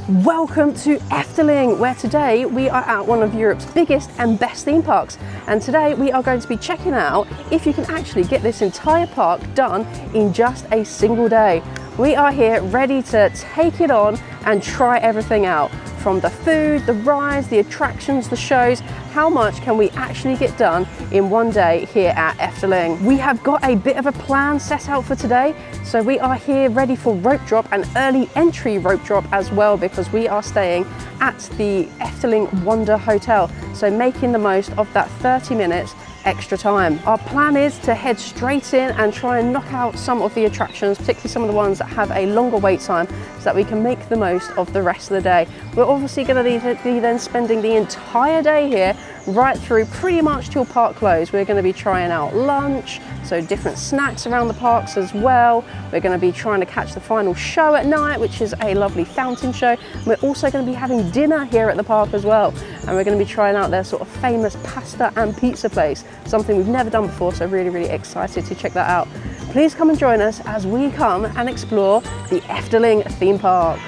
Welcome to Efteling, where today we are at one of Europe's biggest and best theme parks. And today we are going to be checking out if you can actually get this entire park done in just a single day. We are here ready to take it on and try everything out. From the food, the rides, the attractions, the shows, how much can we actually get done in one day here at Efteling? We have got a bit of a plan set out for today. So we are here ready for rope drop and early entry rope drop as well, because we are staying at the Efteling Wonder Hotel. So making the most of that 30 minutes extra time. Our plan is to head straight in and try and knock out some of the attractions, particularly some of the ones that have a longer wait time, so that we can make the most of the rest of the day. We're obviously going to be then spending the entire day here, right through pretty much till park close. We're going to be trying out lunch, so different snacks around the parks as well. We're going to be trying to catch the final show at night, which is a lovely fountain show. We're also going to be having dinner here at the park as well, and we're going to be trying out their sort of famous pasta and pizza place, something we've never done before, so really excited to check that out. Please come and join us as we come and explore the Efteling theme park.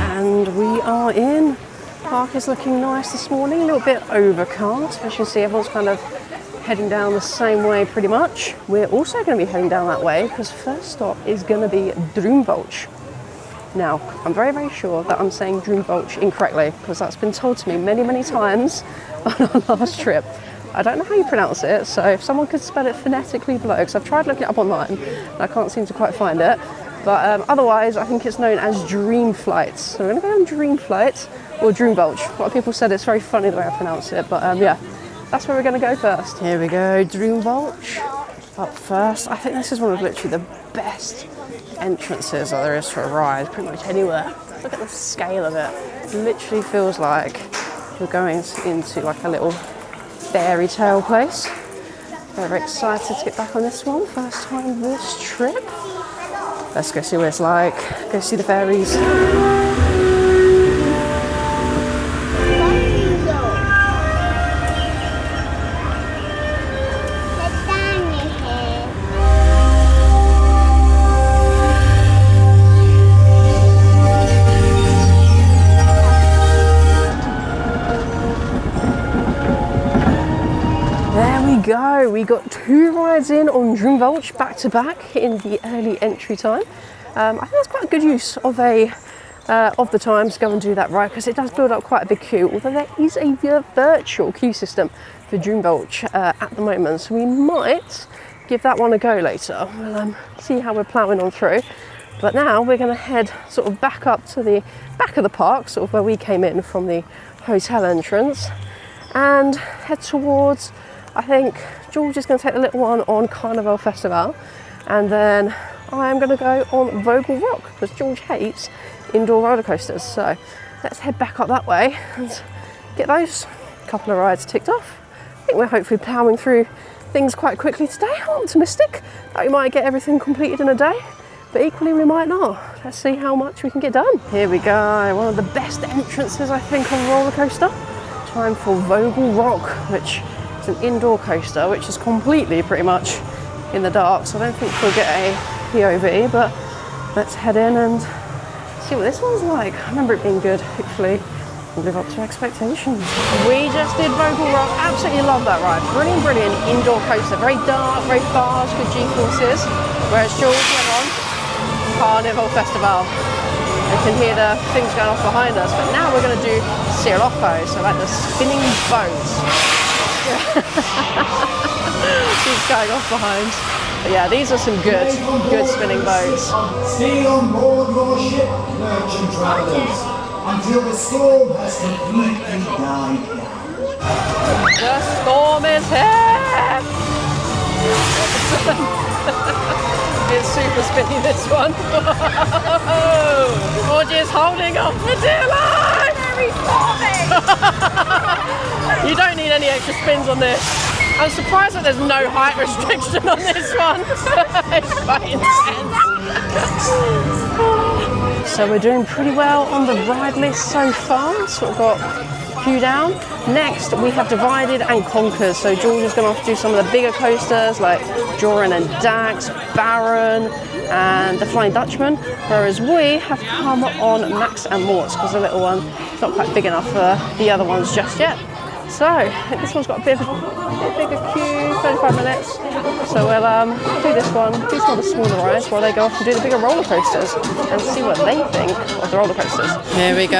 And we are in. Park is looking nice this morning, a little bit overcast. As you can see, everyone's kind of heading down the same way pretty much. We're also going to be heading down that way because first stop is going to be Droomvlucht. Now, I'm very sure that I'm saying Droomvlucht incorrectly, because that's been told to me many times on our last trip. I don't know how you pronounce it, so if someone could spell it phonetically below, because I've tried looking it up online and I can't seem to quite find it. But otherwise, I think it's known as Dreamflight. So we're going to go on Dreamflight or Droomvlucht. A lot of people said it's very funny the way I pronounce it, but yeah, that's where we're going to go first. Here we go, Droomvlucht. Up first. I think this is one of literally the best entrances that there is for a ride, pretty much anywhere. Look at the scale of it. It literally feels like you're going into like a little fairy tale place. Very excited to get back on this one. First time this trip. Let's go see what it's like. Go see the fairies. Go. We got two rides in on Droomvlucht back to back in the early entry time. I think that's quite a good use of the time to go and do that ride, because it does build up quite a big queue, although there is a virtual queue system for Droomvlucht at the moment, so we might give that one a go later. We'll see how we're ploughing on through. But now we're going to head sort of back up to the back of the park, sort of where we came in from the hotel entrance, and head towards, I think George is going to take the little one on Carnaval Festival, and then I'm going to go on Vogel Rok, because George hates indoor roller coasters. So let's head back up that way and get those couple of rides ticked off. I think we're hopefully ploughing through things quite quickly today. I'm optimistic that we might get everything completed in a day, but equally we might not. Let's see how much we can get done. Here we go, one of the best entrances I think on a roller coaster. Time for Vogel Rok, which it's an indoor coaster, which is completely pretty much in the dark, so I don't think we'll get a POV, but let's head in and see what this one's like. I remember it being good. Hopefully we'll live up to expectations. We just did Vogel Rok. Absolutely love that ride. Brilliant indoor coaster. Very dark, very fast, good G-forces. Whereas George went on Carnaval Festival. You can hear the things going off behind us, but now we're going to do Sirocco, so like the spinning boats. She's going off behind. But yeah, these are some good spinning boats. Stay on board your ship, merchant travellers, until the storm has completely died down. The storm is here! It's super spinny, this one. Georgie is holding on for dear life! Very stormy! You don't need any extra spins on this. I'm surprised that there's no height restriction on this one. It's quite intense. So we're doing pretty well on the ride list so far. So we've got queue down. Next, we have divided and conquered. So George is going to have to do some of the bigger coasters like Joris and Dax, Baron, and the Flying Dutchman, whereas we have come on Max and Moritz because the little one is not quite big enough for the other ones just yet. So this one's got a bit bigger queue, 35 minutes. So we'll do this one, do some of the smaller rides while they go off and do the bigger roller coasters and see what they think of the roller coasters. Here we go,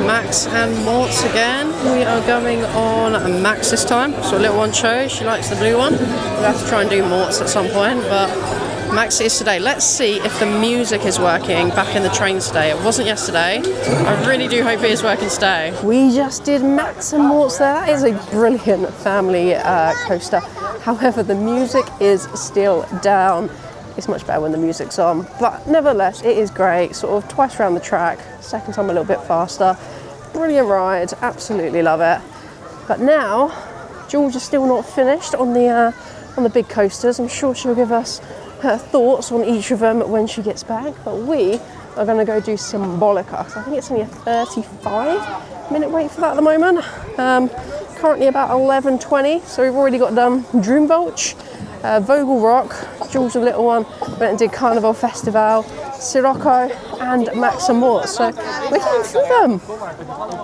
Max and Moritz again. We are going on Max this time. So little one chose, she likes the blue one. We'll have to try and do Moritz at some point, but Max is today. Let's see if the music is working back in the trains today. It wasn't yesterday. I really do hope it is working today. We just did Max and Moritz there. That is a brilliant family coaster. However, the music is still down. It's much better when the music's on. But nevertheless, it is great. Sort of twice around the track. Second time a little bit faster. Brilliant ride. Absolutely love it. But now, George is still not finished on the big coasters. I'm sure she'll give us her thoughts on each of them when she gets back, but we are going to go do Symbolica. So I think it's only a 35-minute wait for that at the moment. Currently about 11:20, so we've already got done Droomvlucht, Vogel Rok, George the little one went and did Carnaval Festival, Sirocco, and Max and Moritz. So we're getting through them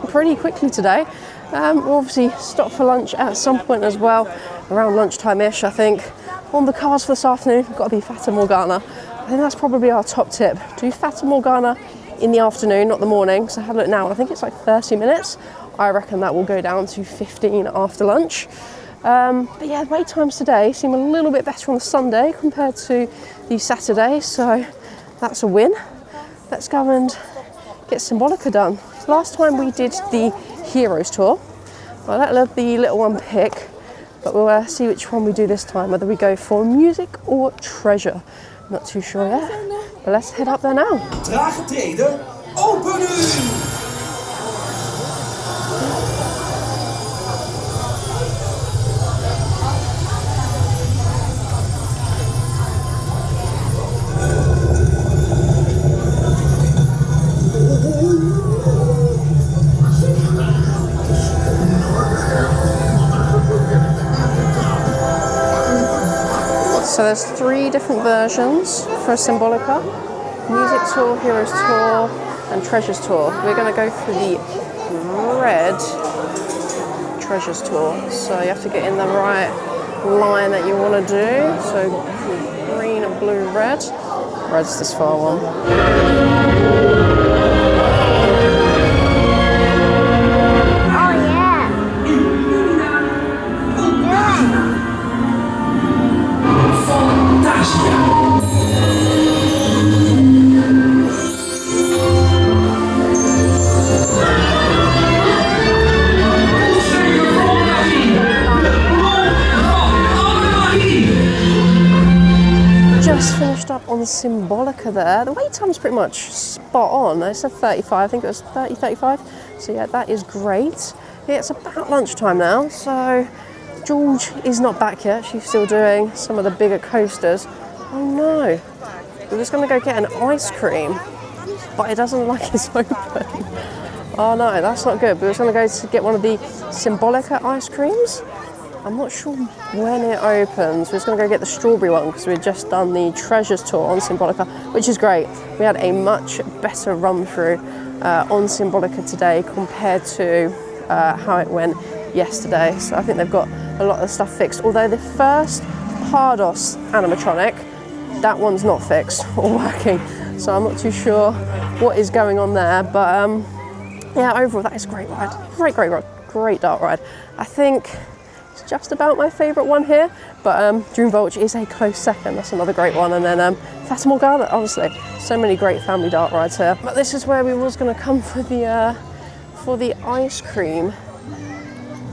pretty quickly today. We'll obviously stop for lunch at some point as well, around lunchtime-ish, I think. On the cards for this afternoon, we've got to be Fata Morgana. I think that's probably our top tip. Do Fata Morgana in the afternoon, not the morning. So have a look now. I think it's like 30 minutes. I reckon that will go down to 15 after lunch. But yeah, wait times today seem a little bit better on the Sunday compared to the Saturday. So that's a win. Let's go and get Symbolica done. Last time we did the Heroes tour. I'll let the little one pick. But we'll see which one we do this time, whether we go for music or treasure. Not too sure yet, but let's head up there now. Trage treden, open nu! So there's 3 different versions for Symbolica: Music Tour, Heroes Tour, and Treasures Tour. We're going to go for the red Treasures Tour. So you have to get in the right line that you want to do. So green, blue, red. Red's this far one. Just finished up on Symbolica there. The wait time's pretty much spot on. I said 35, I think it was 30, 35. So yeah, that is great. Yeah, it's about lunchtime now, so George is not back yet. She's still doing some of the bigger coasters. Oh no, we're just gonna go get an ice cream, but it doesn't look like it's open. Oh no, that's not good. We're just gonna go to get one of the Symbolica ice creams. I'm not sure when it opens. We're just going to go get the strawberry one because we've just done the Treasures tour on Symbolica, which is great. We had a much better run through on Symbolica today compared to how it went yesterday. So I think they've got a lot of stuff fixed. Although the first Pardos animatronic, that one's not fixed or working. So I'm not too sure what is going on there. But yeah, overall that is a great ride. Great ride. Great dark ride. I think just about my favourite one here, but Droomvlucht is a close second. That's another great one. And then Fata Morgana, honestly, so many great family dark rides here. But this is where we was going to come for the ice cream.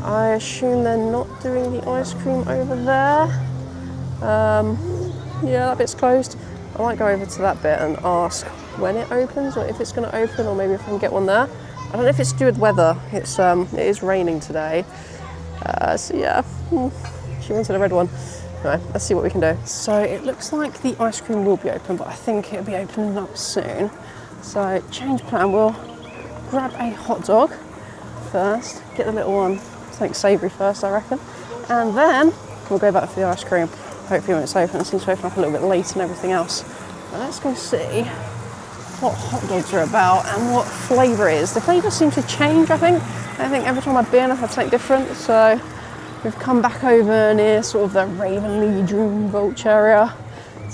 I assume they're not doing the ice cream over there. Yeah, that bit's closed. I might go over to that bit and ask when it opens, or if it's going to open, or maybe if I can get one there. I don't know if it's to do with weather. It is raining today. So yeah, she wanted a red one. Anyway, let's see what we can do. So it looks like the ice cream will be open, but I think it'll be opening up soon. So change plan, we'll grab a hot dog first. Get the little one, something savoury first, I reckon. And then we'll go back for the ice cream. Hopefully when it's open, it seems to open up a little bit late and everything else. But let's go see what hot dogs are about and what flavour it is. The flavour seems to change, I think. I think every time I've been, I've had something different. So we've come back over near sort of the Ravenly Droomvlucht area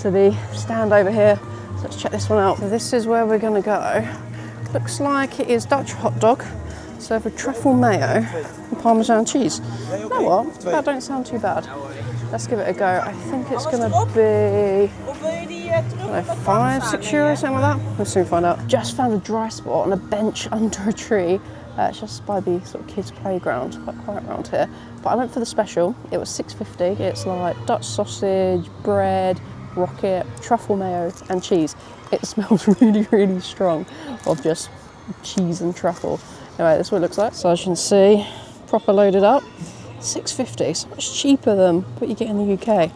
to the stand over here. So let's check this one out. So this is where we're going to go. Looks like it is Dutch hot dog. Served with truffle mayo and Parmesan cheese. You know what? That don't sound too bad. Let's give it a go. I think it's going to be, I don't know, €5-6, something like that. We'll soon find out. Just found a dry spot on a bench under a tree. It's just by the sort of kids' playground. Quite quiet around here. But I went for the special. It was $6.50. It's like Dutch sausage, bread, rocket, truffle mayo and cheese. It smells really, really strong of just cheese and truffle. Anyway, this is what it looks like. So as you can see, proper loaded up. $6.50, so much cheaper than what you get in the UK.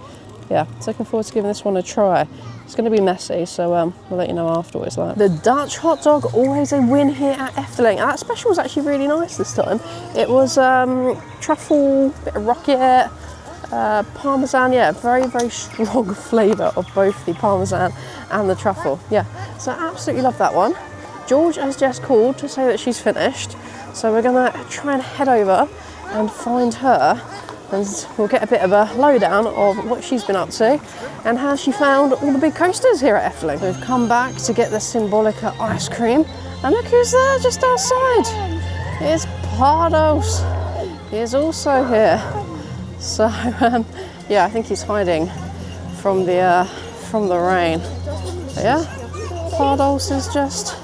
Yeah, so looking forward to giving this one a try. It's going to be messy, so we'll let you know after what it's like. The Dutch hot dog, always a win here at Efteling. And that special was actually really nice this time. It was truffle, bit of rocket, Parmesan, yeah, very, very strong flavour of both the Parmesan and the truffle. Yeah, so I absolutely love that one. George has just called to say that she's finished, so we're going to try and head over and find her, and we'll get a bit of a lowdown of what she's been up to and how she found all the big coasters here at Efteling. We've come back to get the Symbolica ice cream, and look who's there just outside. It's Pardos. He is also here. So yeah, I think he's hiding from the rain. But yeah, Pardos is just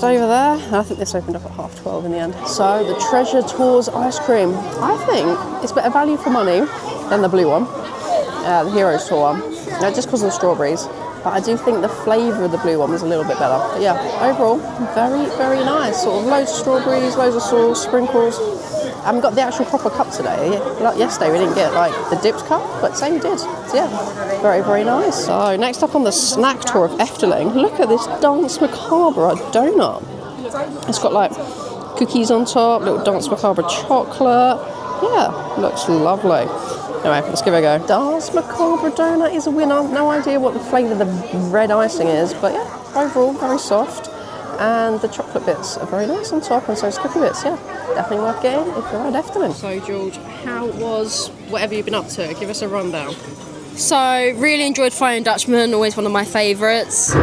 over there. I think this opened up at 12:30 in the end. So the Treasure Tours ice cream. I think it's better value for money than the blue one, the Heroes Tour one. Just because of the strawberries. But I do think the flavour of the blue one was a little bit better. But yeah, overall, very, very nice. Sort of loads of strawberries, loads of sauce, sprinkles. I haven't got the actual proper cup today. Like yesterday we didn't get like the dipped cup, but today we did. So yeah, very, very nice. So next up on the snack tour of Efteling, look at this Dance Macabre donut. It's got like cookies on top, little Dance Macabre chocolate. Yeah, looks lovely. Anyway, let's give it a go. Dance Macabre donut is a winner. No idea what the flavour of the red icing is, but yeah, overall very soft. And the chocolate bits are very nice on top, and so it's cookie bits, yeah. Definitely worth getting if you're at Efteling. So George, how was whatever you've been up to? Give us a rundown. So, really enjoyed flying Dutchman, always one of my favourites.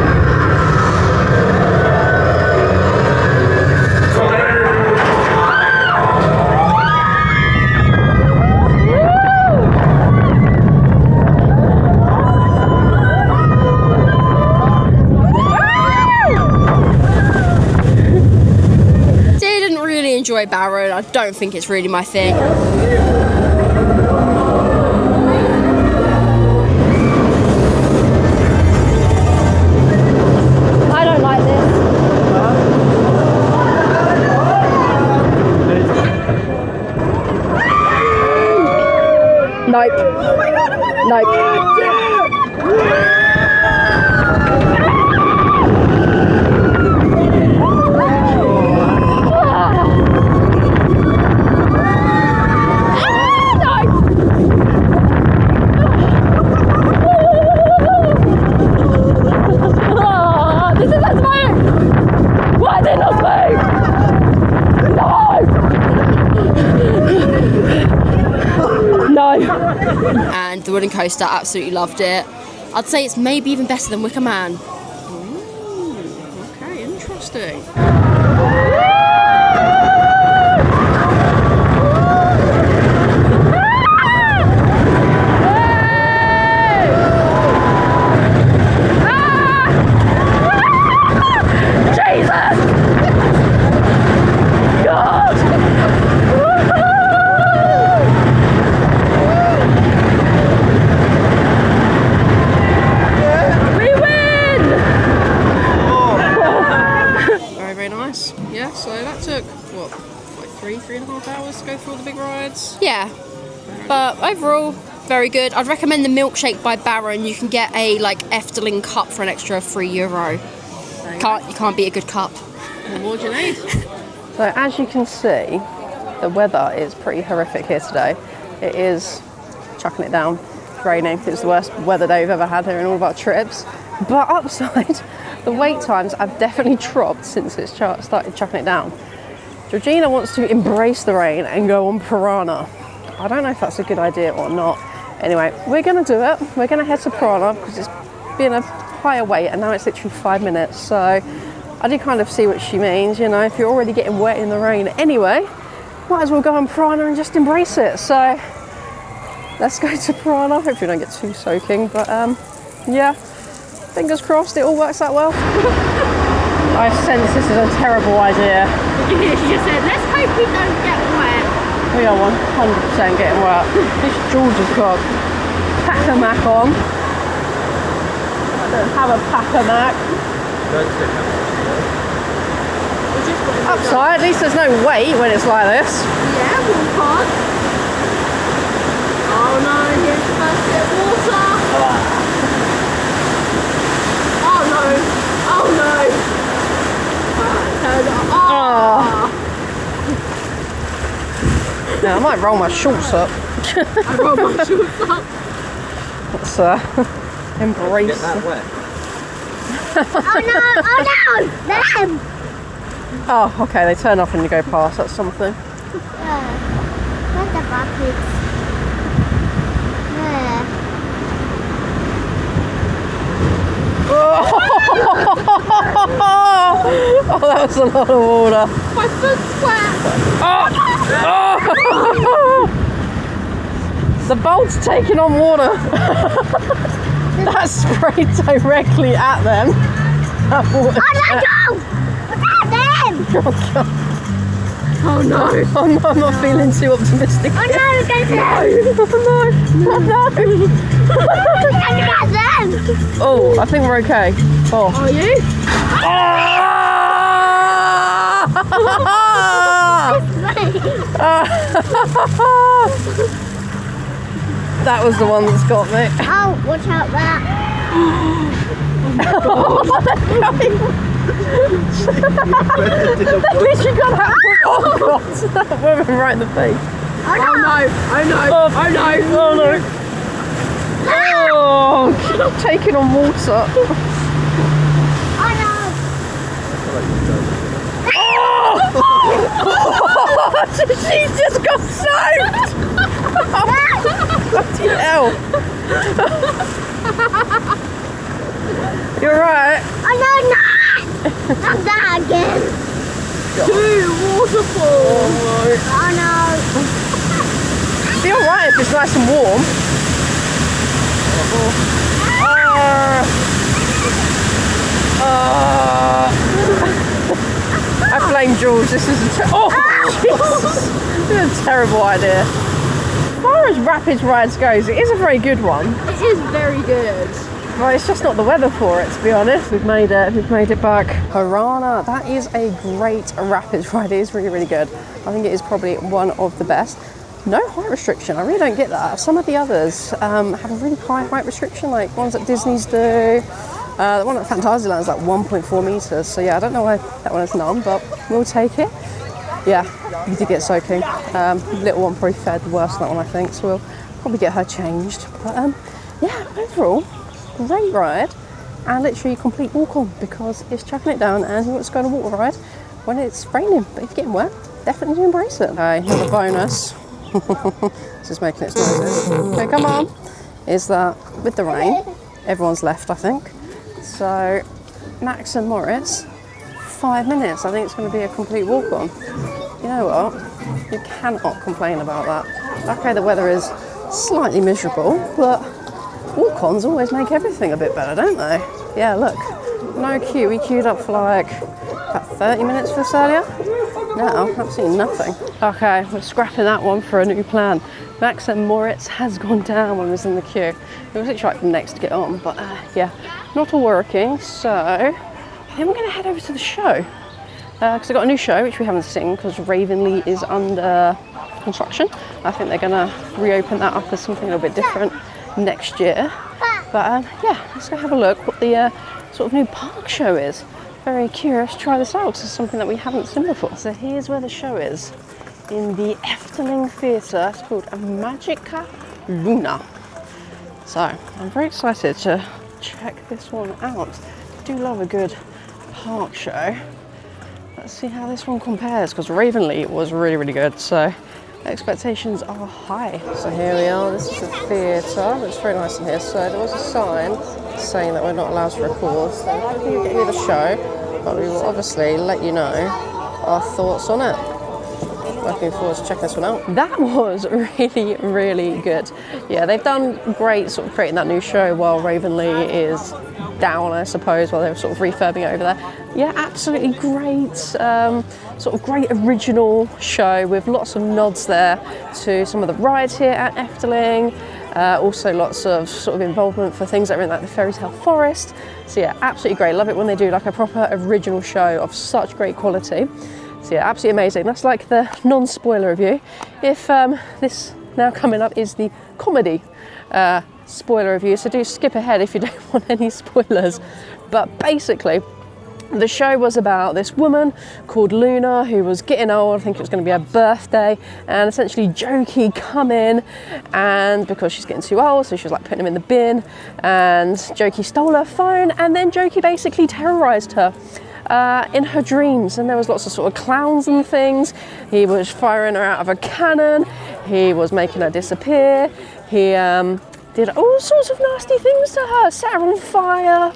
Enjoy Baron. I don't think it's really my thing. I don't like this. Nope. Nope. And the wooden coaster, absolutely loved it. I'd say it's maybe even better than Wicker Man. Ooh, okay, interesting. Yeah, so that took, what, like 3.5 hours to go through all the big rides? Yeah, but overall, very good. I'd recommend the milkshake by Baron. You can get a like Efteling cup for an extra €3. You can't beat a good cup. What more do you need? So as you can see, the weather is pretty horrific here today. It is chucking it down, it's raining. It's the worst weather day we've ever had here in all of our trips. But upside, the wait times have definitely dropped since it's started chucking it down. Georgina wants to embrace the rain and go on Pirana. I don't know if that's a good idea or not. Anyway, we're going to do it. We're going to head to Pirana because it's been a higher wait and now it's literally 5 minutes. So I do kind of see what she means, you know, if you're already getting wet in the rain anyway, might as well go on Pirana and just embrace it. So let's go to Pirana. Hopefully we don't get too soaking, but yeah, fingers crossed it all works out well. I sense this is a terrible idea. You just said, let's hope we don't get wet. We are 100% getting wet. This George has got pack-a-mac on. I don't have a pack-a-mac. Upside, at least there's no weight when it's like this. Yeah, walk on. Oh no, here's the first bit of water. Oh no. Oh no. Oh. Now I might roll my shorts up. I rolled my shorts up. Let's embrace. Get that wet. Oh no! Them! Oh, okay, they turn off when you go past, that's something. Where's the buckets? Where? Oh, that was a lot of water. My foot's wet. The boat's taking on water. That sprayed directly at them. That water. Oh no! What's them? Oh, God. Oh no. I'm not feeling too optimistic. Oh no, we're going to Oh no! Oh, I think we're okay. Oh. Are you? That was the one that's got me. Oh, watch out that. At least you got that. Oh God, that woman right in the face. Oh no! Oh no. Oh no. Oh no. Oh, she's taking on water. Oh no! She just got soaked. Bloody hell. You're right. Oh no, no! Not that again! Two waterfalls. Oh no! It'll be alright if it's nice and warm. I blame Jules. This is a Jesus. This is a terrible idea. As far as rapids rides goes, it is a very good one. It is very good. Well, it's just not the weather for it, to be honest. We've made it back. Pirana, that is a great rapids ride. It is really, really good. I think it is probably one of the best. No height restriction, I really don't get that. Some of the others have a really high height restriction, like ones that Disney's do. The one at Fantasyland is like 1.4 meters. So yeah, I don't know why that one has none, but we'll take it. Yeah, we did get soaking. Little one probably fared worse than that one, I think. So we'll probably get her changed. But yeah, overall, great ride. And literally complete walk on because it's chucking it down and you want to go on a water ride when it's raining. But if you're getting wet, definitely do embrace it. Okay, another bonus. This is making its noises. Okay, come on. Is that with the rain, everyone's left, I think. So Max and Moritz, 5 minutes. I think it's going to be a complete walk on. You know what? You cannot complain about that. Okay, the weather is slightly miserable, but walk-ons always make everything a bit better, don't they? Yeah, look, no queue. We queued up for like about 30 minutes for this earlier. Now, absolutely nothing. Okay, we're scrapping that one for a new plan. Max and Moritz has gone down when I was in the queue. It was literally like the next to get on, but yeah, not all working. So I think we're going to head over to the show because they've got a new show which we haven't seen because Ravenly is under construction. I think they're going to reopen that up as something a little bit different next year. But yeah, let's go have a look what the sort of new park show is. very curious to try this out. It's something that we haven't seen before. So here's where the show is, in the Efteling Theatre. It's called Magicaluna. So I'm very excited to check this one out. I do love a good park show. Let's see how this one compares, because Ravenly was really, really good. So expectations are high. So here we are, this is the theatre. It's very nice in here. So there was a sign saying that we're not allowed to record. So I don't think you'll get any of the show, but we will obviously let you know our thoughts on it. Looking forward to checking this one out. That was really, really good. Yeah, they've done great sort of creating that new show while Ravenly is down, I suppose, while they were sort of refurbing over there. Yeah, absolutely great, sort of great original show with lots of nods there to some of the rides here at Efteling. Also lots of sort of involvement for things that are in like the fairy tale forest. So yeah, absolutely great. Love it when they do like a proper original show of such great quality. So yeah, absolutely amazing. That's like the non-spoiler review. If this now coming up is the comedy spoiler review, so do skip ahead if you don't want any spoilers. But basically, the show was about this woman called Luna who was getting old. I think it was going to be her birthday, and essentially Jokey come in, and because she's getting too old, so she was like putting him in the bin, and Jokey stole her phone, and then Jokey basically terrorized her in her dreams. And there was lots of sort of clowns and things. He was firing her out of a cannon, he was making her disappear, he did all sorts of nasty things to her, set her on fire,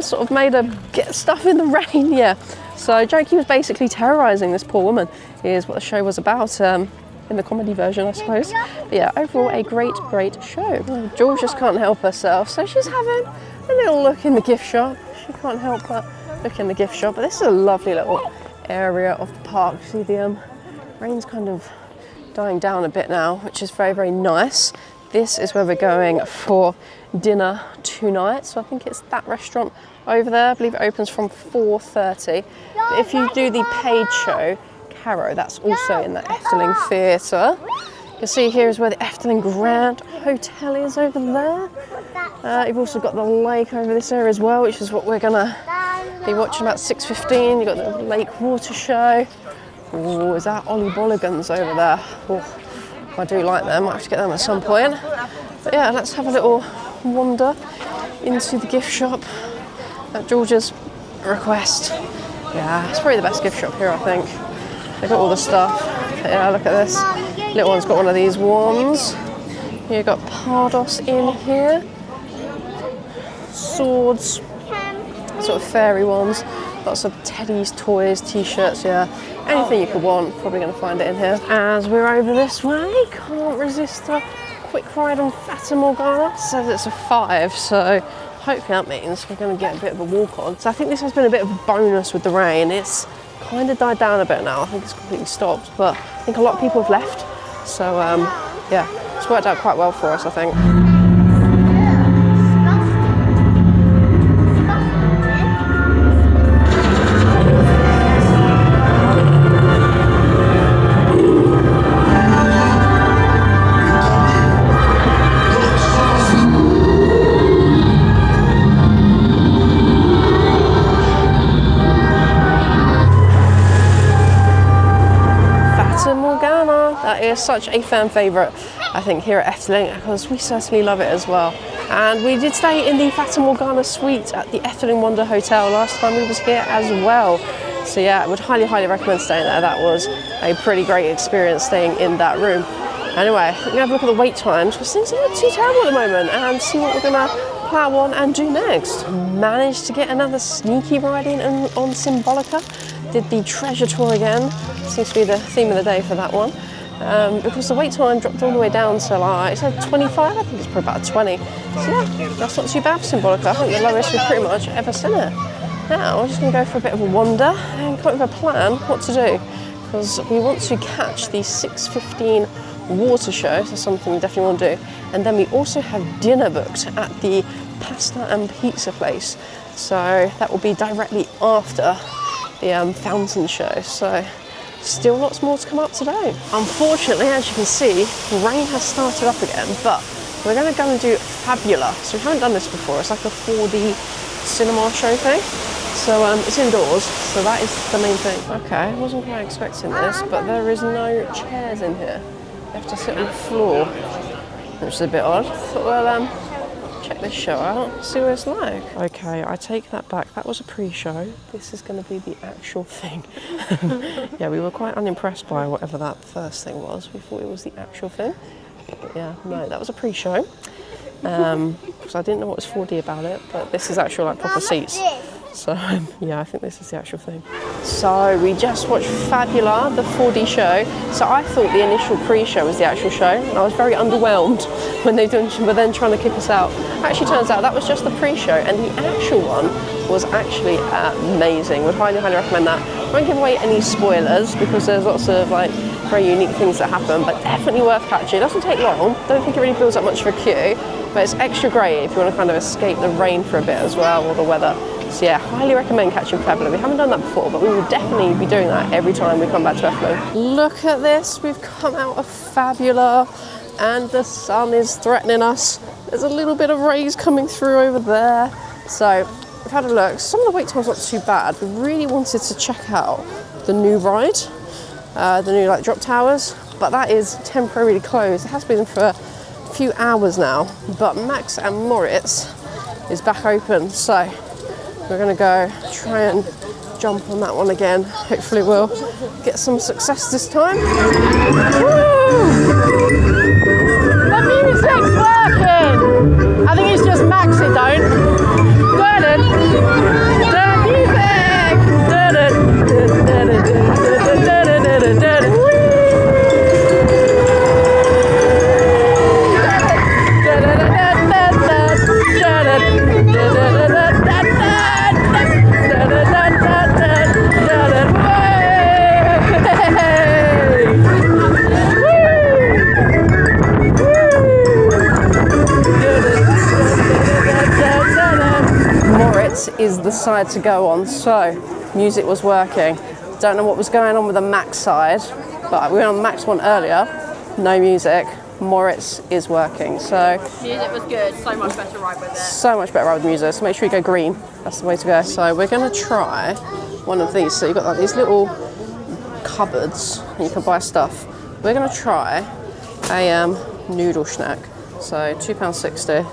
sort of made her get stuff in the rain. Yeah, so Jokey was basically terrorizing this poor woman, is what the show was about, in the comedy version, I suppose. But yeah, overall a great, great show. Jules just can't help herself, so she's having a little look in the gift shop. She can't help but look in the gift shop. But this is a lovely little area of the park. See, the rain's kind of dying down a bit now, which is very, very nice. This is where we're going for dinner tonight. So I think it's that restaurant over there. I believe it opens from 4:30. But if you do the paid show, Caro, that's also in the Efteling Theatre. You can see here is where the Efteling Grand Hotel is over there. You've also got the lake over this area as well, which is what we're gonna be watching about 6:15. You've got the lake water show. Oh, is that Ollie Bolligans over there? Oh, I do like them. Might have to get them at some point. But yeah, let's have a little wander into the gift shop at George's request. Yeah, it's probably the best gift shop here, I think. They've got all the stuff. Yeah, look at this. Little one's got one of these wands. You've got Pardos in here. Swords. Sort of fairy ones. Lots of teddies, toys, t-shirts, yeah. Anything you could want, probably going to find it in here. As we're over this way, can't resist a quick ride on Fata Morgana. It says it's a 5, so hopefully that means we're going to get a bit of a walk on. So I think this has been a bit of a bonus with the rain. It's kind of died down a bit now. I think it's completely stopped, but I think a lot of people have left. So yeah, it's worked out quite well for us, I think. That is such a fan favourite, I think, here at Efteling, because we certainly love it as well. And we did stay in the Fata Morgana suite at the Efteling Wonder Hotel last time we was here as well. So yeah, I would highly, highly recommend staying there. That was a pretty great experience staying in that room. Anyway, we're going to have a look at the wait times, because things are not too terrible at the moment, and see what we're going to plough on and do next. Managed to get another sneaky ride in on Symbolica. Did the treasure tour again. Seems to be the theme of the day for that one. Because the wait time dropped all the way down to like, it said 25, I think it's probably about 20. So yeah, that's not too bad for Symbolica. I think the lowest we've pretty much ever seen it. Now we're just going to go for a bit of a wander and come up with a plan what to do. Because we want to catch the 6:15 water show, so something we definitely want to do. And then we also have dinner booked at the pasta and pizza place. So that will be directly after the fountain show. So still lots more to come up today. Unfortunately, as you can see, rain has started up again, but we're going to go and do Fabula. So we haven't done this before. It's like a 4D cinema show thing. So it's indoors, so that is the main thing. Okay, I wasn't quite expecting this, but there is no chairs in here. You have to sit on the floor, which is a bit odd. But well, check this show out, see what it's like. Okay, I take that back. That was a pre-show. This is going to be the actual thing. Yeah, we were quite unimpressed by whatever that first thing was. We thought it was the actual thing. But yeah, no, that was a pre-show. Because I didn't know what was 4D about it, but this is actual like proper seats. So yeah, I think this is the actual thing. So we just watched Fabula, the 4D show. So I thought the initial pre-show was the actual show, and I was very underwhelmed when they were then trying to kick us out. Actually turns out that was just the pre-show, and the actual one was actually amazing. Would highly, highly recommend that. Won't give away any spoilers because there's lots of like very unique things that happen, but definitely worth catching. It doesn't take long. Don't think it really builds up much of a queue, but it's extra great if you want to kind of escape the rain for a bit as well, or the weather. So yeah, highly recommend catching Fabula. We haven't done that before, but we will definitely be doing that every time we come back to Efteling. Look at this, we've come out of Fabula and the sun is threatening us. There's a little bit of rays coming through over there. So we've had a look. Some of the wait time's not too bad. We really wanted to check out the new ride, the new like drop towers, but that is temporarily closed. It has been for a few hours now, but Max and Moritz is back open. So we're gonna go try and jump on that one again. Hopefully we'll get some success this time. Woo! The music's working! I think it's just Max it don't. The is the side to go on, so music was working. Don't know what was going on with the Max side, but we went on the Max one earlier, no music. Moritz is working, so Music was good, so much better ride with it. so much better ride with music, so make sure you go green, that's the way to go. So we're going to try one of these. So you've got like these little cupboards and you can buy stuff. We're going to try a Noodle Snack, so £2.60.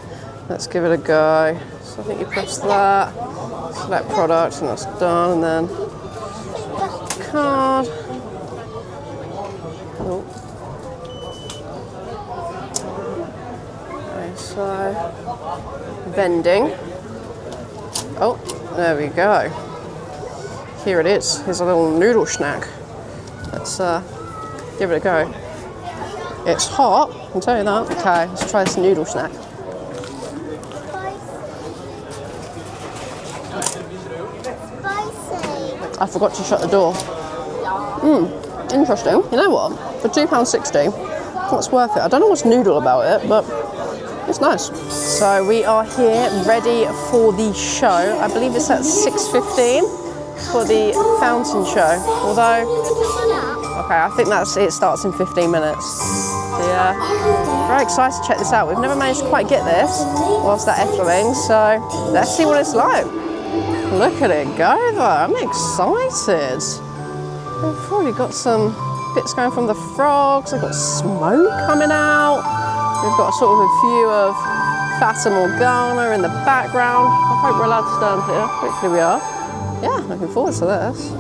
Let's give it a go. So I think you press that, select product, and that's done, and then card. Oh. Okay, so vending. Oh, there we go. Here it is. Here's a little Noodle Snack. Let's give it a go. It's hot, I can tell you that. Okay, let's try this Noodle Snack. I forgot to shut the door. Interesting. You know what? For £2.60, that's worth it. I don't know what's noodle about it, but it's nice. So we are here ready for the show. I believe it's at 6:15 for the fountain show. Although, okay, I think it starts in 15 minutes. So yeah, very excited to check this out. We've never managed to quite get this whilst at Efteling, so let's see what it's like. Look at it go though, I'm excited. We've already got some bits going from the frogs, I've got smoke coming out. We've got sort of a view of Fata Morgana in the background. I hope we're allowed to stand here, hopefully we are. Yeah, looking forward to this.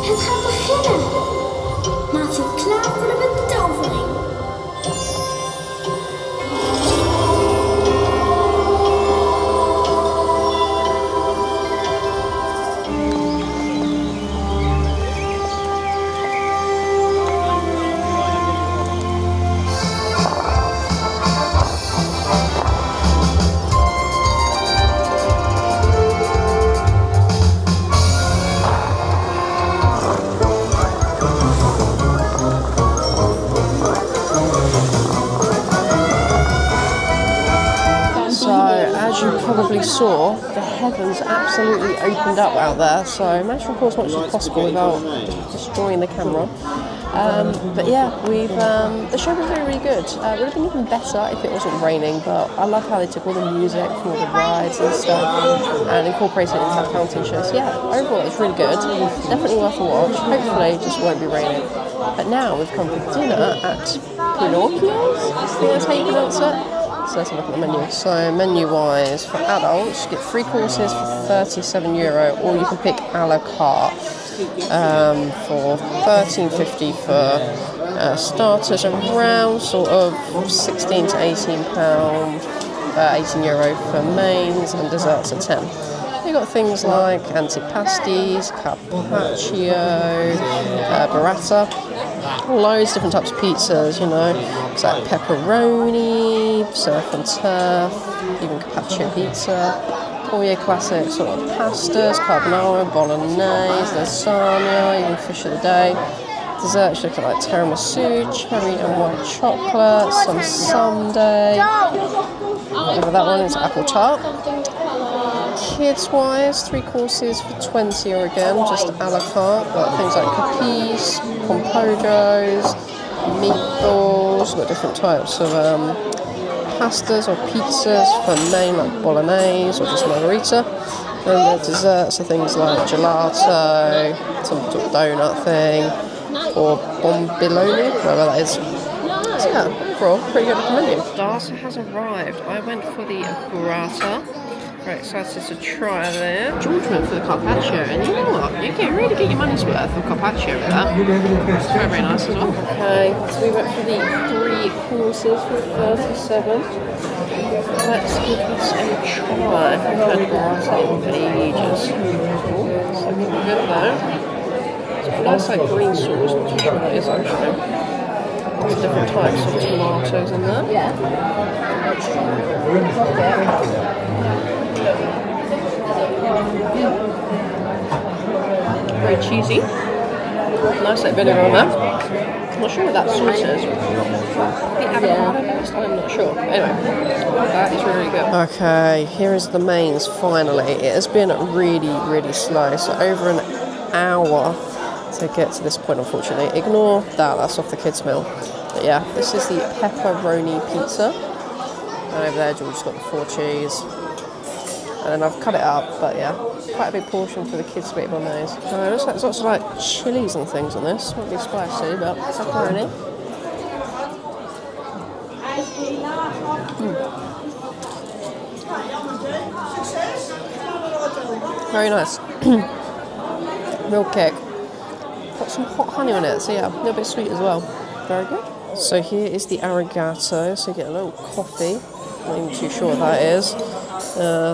Het gaat beginnen. Maak je klaar voor de betovering. Probably saw, the heavens absolutely opened up out there, so managed to record as much as possible without destroying the camera. But yeah, the show was really, really good. It would have been even better if it wasn't raining, but I love how they took all the music from all the rides and stuff and incorporated it into that fountain show. So yeah, overall it's really good. Definitely worth a watch. Hopefully it just won't be raining. But now we've come for dinner at Pinokkio, I think that's how you pronounce it. So let's have a look at the menu. So menu-wise, for adults, you get 3 courses for €37, or you can pick a la carte for $13.50 for starters, around sort of £16 to £18, €18 for mains, and desserts are 10. You've got things like antipasties, carpaccio, burrata. Loads of different types of pizzas, you know. It's like pepperoni, surf and turf, even carpaccio pizza, all your classic sort of pastas, carbonara, bolognese, lasagna, even fish of the day. Desserts look like tiramisu, cherry and white chocolate, some sundae. Whatever that one is, apple tart. Kids-wise, 3 courses for €20 again, just a la carte. Got things like capis, pompojos, meatballs. Got different types of pastas or pizzas for main, like bolognese or just margherita. And the desserts are things like gelato, some sort of donut thing, or bombiloni, whatever that is. So yeah, overall, pretty good menu. Starter has arrived. I went for the burrata. Very excited to try there. George went for the carpaccio, and you know what? You can really get your money's worth of carpaccio with that. It's very, very nice as well. Okay, so we went for the 3 courses for 37. Let's give this a try. I've had burrata in ages. So really good though. It's a nice like green sauce, not too sure what it is actually. There's different types of tomatoes in there. Very cheesy. Nice like vinegar on there. I'm not sure what that sauce is. The avocado based? I'm not sure. Anyway, that is really good. Okay, here is the mains finally. It has been really, really slow. So over an hour to get to this point, unfortunately. Ignore that, that's off the kids' meal. But yeah, this is the pepperoni pizza. And over there, George's got the 4 cheese. And then I've cut it up, but yeah, quite a big portion for the kids to eat on those. It looks like there's lots of like chilies and things on this. Might be spicy, but pepperoni. Very nice. Real kick. Got some hot honey on it, so yeah, a little bit sweet as well. Very good. So here is the arigato, so you get a little coffee. Not even too sure what that is.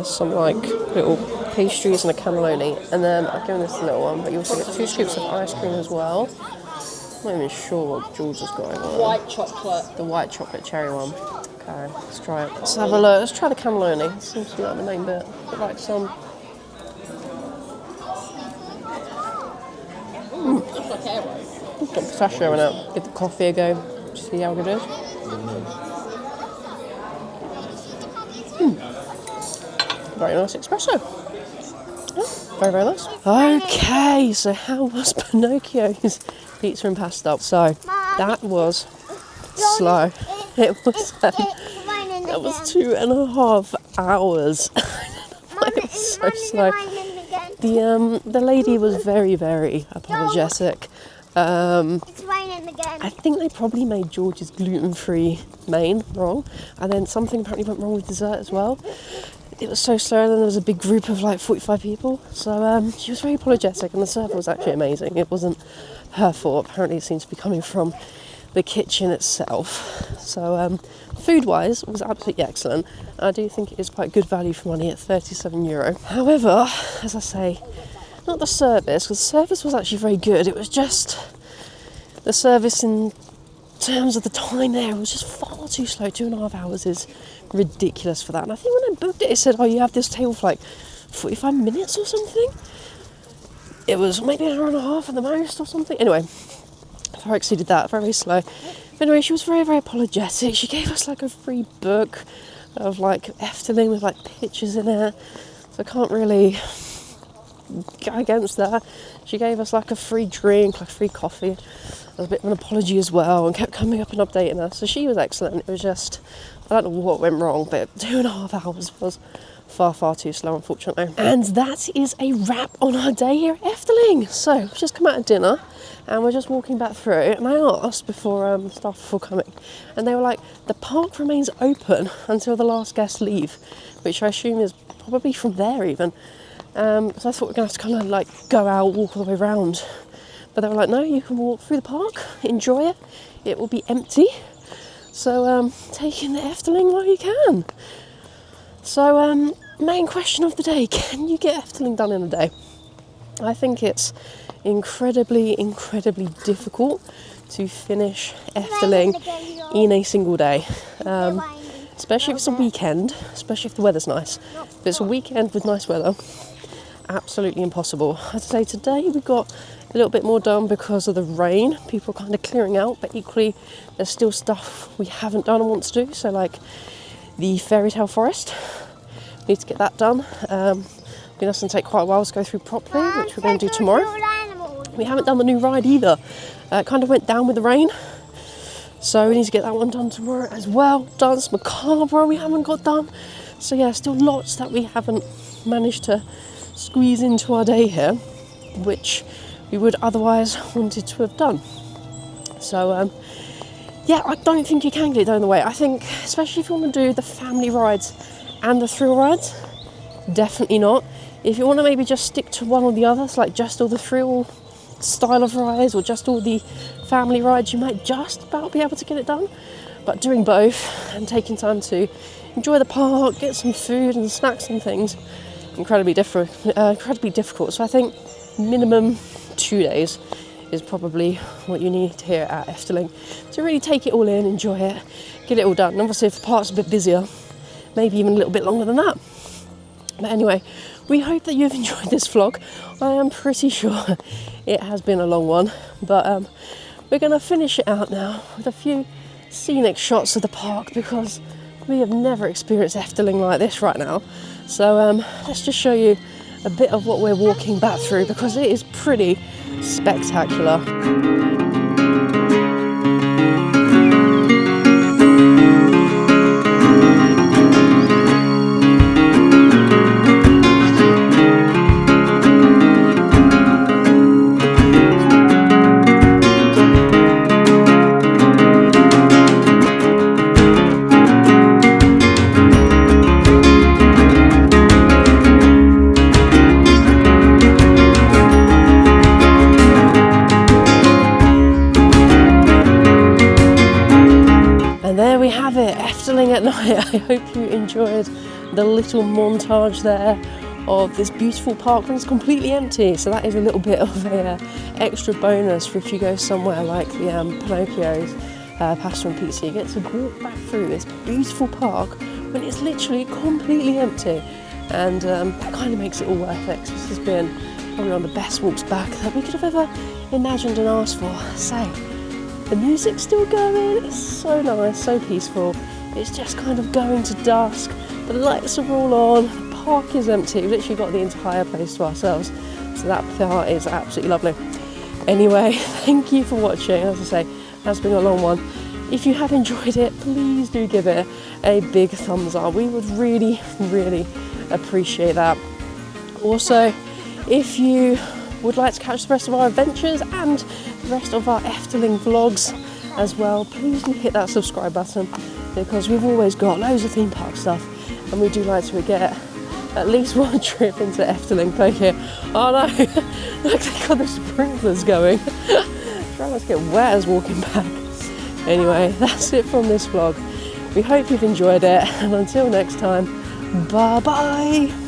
Some like little pastries and a cannelloni, and then I've given this a little one, but you also get 2 scoops of ice cream as well. I'm not even sure what George has got in there. White chocolate. The white chocolate cherry one. Okay, let's try it. Let's have a look. Let's try the cannelloni. It seems to be like the main bit. But like some. Got pistachio in it. Give the coffee a go. See how good it is. Very nice espresso. Oh, very, very nice. Okay, so how was Pinokkio's pizza and pasta? So that was slow. It was 2.5 hours. It was so slow. The lady was very, very apologetic. It's raining again. I think they probably made George's gluten-free main wrong, and then something apparently went wrong with dessert as well. It was so slow, and then there was a big group of like 45 people, so she was very apologetic, and the server was actually amazing. It wasn't her fault. Apparently it seemed to be coming from the kitchen itself. So food-wise, it was absolutely excellent. I do think it is quite good value for money at €37. However, as I say, not the service, because the service was actually very good. It was just the service in terms of the time there was just far too slow. 2.5 hours is ridiculous for that. And I think when I booked it, it said, oh, you have this table for like 45 minutes or something. It was maybe an hour and a half at the most or something. Anyway, far exceeded that, very slow. But anyway, she was very, very apologetic. She gave us like a free book of like Efteling with like pictures in it. So I can't really go against that. She gave us like a free drink, like free coffee, a bit of an apology as well, and kept coming up and updating us. So she was excellent. It was just, I don't know what went wrong, but 2.5 hours was far too slow, unfortunately. And that is a wrap on our day here at Efteling. So we've just come out of dinner and we're just walking back through, and I asked before staff before coming, and they were like, the park remains open until the last guests leave, which I assume is probably from there even. So I thought we are going to have to kind of like go out, walk all the way around, but they were like, no, you can walk through the park, enjoy it, it will be empty, so take in the Efteling while you can. So main question of the day, can you get Efteling done in a day? I think it's incredibly difficult to finish Efteling in a single day, especially if it's a weekend, especially if the weather's nice. If it's a weekend with nice weather, absolutely impossible. I'd say today we got a little bit more done because of the rain. People are kind of clearing out, but equally there's still stuff we haven't done and want to do. So like the fairy tale forest, need to get that done. That's going to take quite a while to go through properly, which we're going to do tomorrow. We haven't done the new ride either. It kind of went down with the rain, so we need to get that one done tomorrow as well. Dance Macabre we haven't got done. So yeah, still lots that we haven't managed to squeeze into our day here, which we would otherwise wanted to have done. So yeah, I don't think you can get it done in the way. I think, especially if you want to do the family rides and the thrill rides, definitely not. If you want to maybe just stick to one or the other, so like just all the thrill style of rides or just all the family rides, you might just about be able to get it done. But doing both and taking time to enjoy the park, get some food and snacks and things, incredibly difficult. So I think minimum 2 days is probably what you need here at Efteling to really take it all in, enjoy it, get it all done. And obviously if the park's a bit busier, maybe even a little bit longer than that. But anyway, we hope that you've enjoyed this vlog. I am pretty sure it has been a long one, but we're going to finish it out now with a few scenic shots of the park, because we have never experienced Efteling like this right now. So let's just show you a bit of what we're walking back through, because it is pretty spectacular. Efteling at night. I hope you enjoyed the little montage there of this beautiful park when it's completely empty. So that is a little bit of a extra bonus for if you go somewhere like the Pinokkio's pasta and pizza. You get to walk back through this beautiful park when it's literally completely empty, and that kind of makes it all worth it. This has been probably one of the best walks back that we could have ever imagined and asked for. So the music's still going, it's so nice, so peaceful. It's just kind of going to dusk, the lights are all on, the park is empty. We've literally got the entire place to ourselves, so that part is absolutely lovely. Anyway, thank you for watching. As I say, it has been a long one. If you have enjoyed it, please do give it a big thumbs up. We would really, really appreciate that. Also, if you would like to catch the rest of our adventures and the rest of our Efteling vlogs as well, please do hit that subscribe button, because we've always got loads of theme park stuff, and we do like to get at least one trip into Efteling per year. Oh no, look, they got the sprinklers going. Trying not to get wet as walking back. Anyway, that's it from this vlog. We hope you've enjoyed it, and until next time, bye bye.